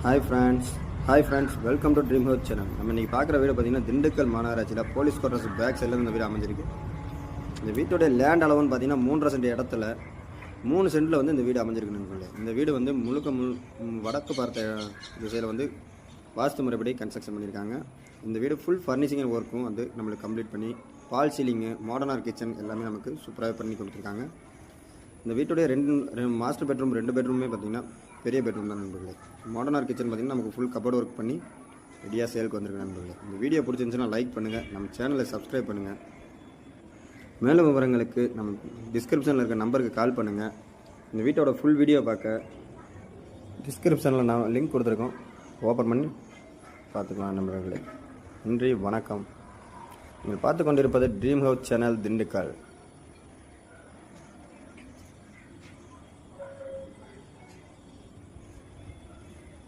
Hi friends welcome to dream house channel. நம்ம இன்றைக்கி பார்க்குற வீடு பார்த்திங்கன்னா திண்டுக்கல் மாநகராட்சியில் போலீஸ் குவார்ட்டர்ஸ் பேக் சைடில் இந்த வீடு அமைஞ்சிருக்கு. இந்த வீட்டோடைய லேண்ட் அளவுன்னு பார்த்தீங்கன்னா 3.5 சென்ட் இடத்துல 3 சென்ட்டில் வந்து இந்த வீடு அமைஞ்சிருக்குன்னு. இந்த வீடு வந்து வடக்கு பார்த்த திசையில் வந்து வாஸ்து முறைப்படி கன்ஸ்ட்ரக்ஷன் பண்ணியிருக்காங்க. இந்த வீடு ஃபுல் ஃபர்னிஷிங் ஒர்க்கும் வந்து நம்மளுக்கு கம்ப்ளீட் பண்ணி பால் சீலிங்கு மாடர்னார் கிச்சன் எல்லாமே நமக்கு சூப்பராக பண்ணி கொடுத்துருக்காங்க. இந்த வீட்டுடைய மாஸ்டர் பெட்ரூம் 2 பெட்ரூமே பார்த்திங்கன்னா பெரிய பெட்ரூம் தான் நண்பர்களே. மாடர்னார் கிச்சன் பார்த்திங்கன்னா நமக்கு ஃபுல் கபோர்டு ஒர்க் பண்ணி ரெடியாக சேலுக்கு வந்திருக்கு நண்பர்களே. இந்த வீடியோ பிடிச்சிருந்துச்சுன்னா லைக் பண்ணுங்கள், நம்ம சேனலை சப்ஸ்கிரைப் பண்ணுங்கள். மேலும் விவரங்களுக்கு நம்ம டிஸ்கிரிப்ஷனில் இருக்க நம்பருக்கு கால் பண்ணுங்கள். இந்த வீட்டோட ஃபுல் வீடியோ பார்க்க டிஸ்கிரிப்ஷனில் நான் லிங்க் கொடுத்துருக்கோம், ஓப்பன் பண்ணி பார்த்துக்கலாம் நண்பர்களே. நன்றி, வணக்கம். நீங்கள் பார்த்து கொண்டிருப்பது ட்ரீம் ஹவுஸ் சேனல் திண்டுக்கல்.